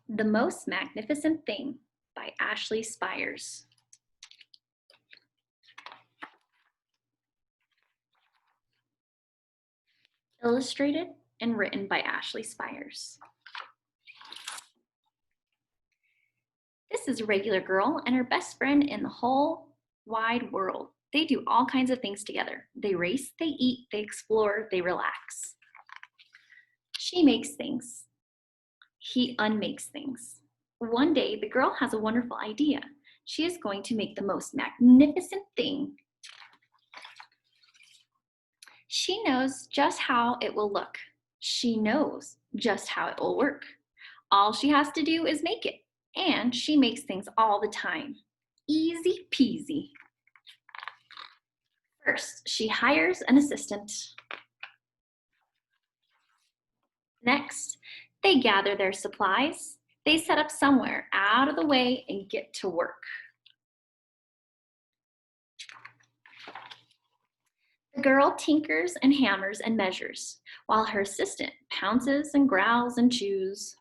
The Most Magnificent Thing by Ashley Spires. Illustrated and written by Ashley Spires. This is a regular girl and her best friend in the whole wide world. They do all kinds of things together. They race, they eat, they explore, they relax. She makes things. He unmakes things. One day, the girl has a wonderful idea. She is going to make the most magnificent thing. She knows just how it will look. She knows just how it will work. All she has to do is make it, and she makes things all the time. Easy peasy. First, she hires an assistant. Next, they gather their supplies. They set up somewhere out of the way and get to work. The girl tinkers and hammers and measures, while her assistant pounces and growls and chews.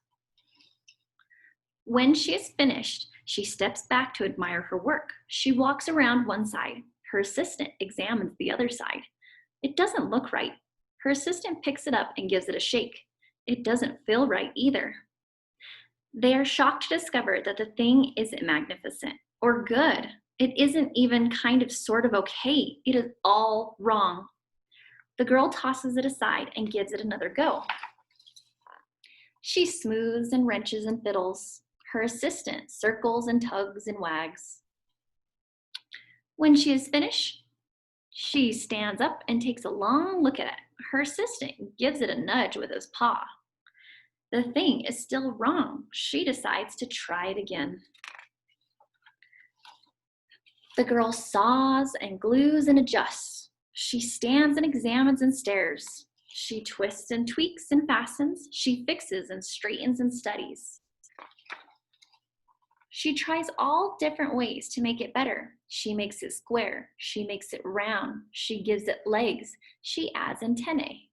When she is finished, she steps back to admire her work. She walks around one side. Her assistant examines the other side. It doesn't look right. Her assistant picks it up and gives it a shake. It doesn't feel right either. They are shocked to discover that the thing isn't magnificent or good. It isn't even kind of sort of okay. It is all wrong. The girl tosses it aside and gives it another go. She smooths and wrenches and fiddles. Her assistant circles and tugs and wags. When she is finished, she stands up and takes a long look at it. Her assistant gives it a nudge with his paw. The thing is still wrong. She decides to try it again. The girl saws and glues and adjusts. She stands and examines and stares. She twists and tweaks and fastens. She fixes and straightens and studies. She tries all different ways to make it better. She makes it square. She makes it round. She gives it legs. She adds antennae.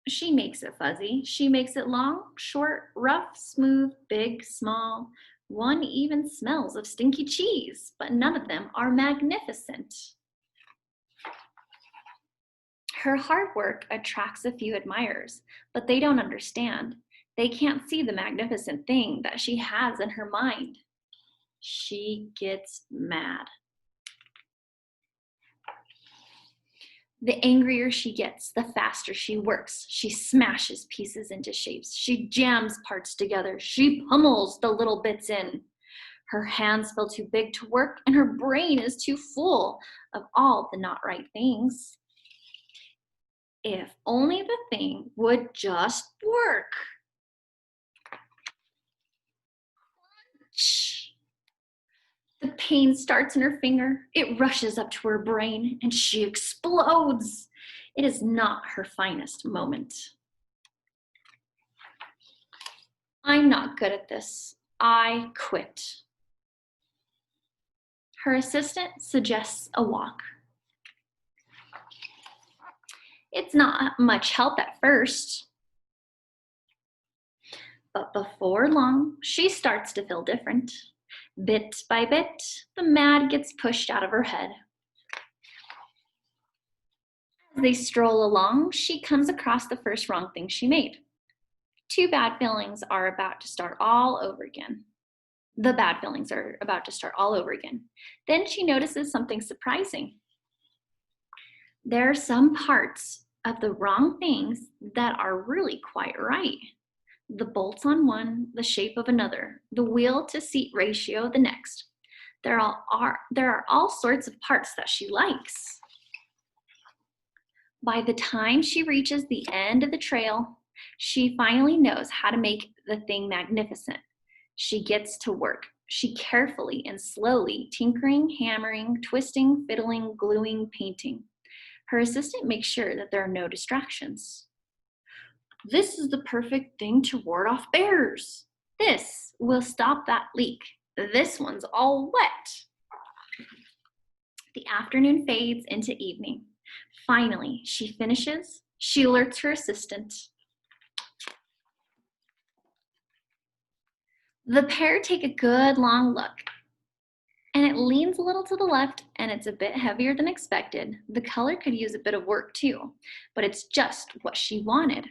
She makes it fuzzy. She makes it long, short, rough, smooth, big, small. One even smells of stinky cheese, but none of them are magnificent. Her hard work attracts a few admirers, but they don't understand. They can't see the magnificent thing that she has in her mind. She gets mad. The angrier she gets, the faster she works. She smashes pieces into shapes. She jams parts together. She pummels the little bits in. Her hands feel too big to work, and her brain is too full of all the not right things. If only the thing would just work. The pain starts in her finger. It rushes up to her brain, and she explodes. It is not her finest moment. I'm not good at this. I quit. Her assistant suggests a walk. It's not much help at first, but before long, she starts to feel different. Bit by bit, the mad gets pushed out of her head. As they stroll along, she comes across the first wrong thing she made. Two bad feelings are about to start all over again. The bad feelings are about to start all over again. Then she notices something surprising. There are some parts of the wrong things that are really quite right. The bolts on one, the shape of another, the wheel to seat ratio the next. There are all sorts of parts that she likes. By the time she reaches the end of the trail, she finally knows how to make the thing magnificent. She gets to work. She carefully and slowly tinkering, hammering, twisting, fiddling, gluing, painting. Her assistant makes sure that there are no distractions. This is the perfect thing to ward off bears. This will stop that leak. This one's all wet. The afternoon fades into evening. Finally, she finishes. She alerts her assistant. The pair take a good long look, and it leans a little to the left, and it's a bit heavier than expected. The color could use a bit of work too, but it's just what she wanted.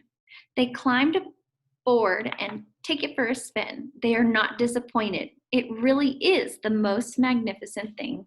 They climbed aboard and take it for a spin. They are not disappointed. It really is the most magnificent thing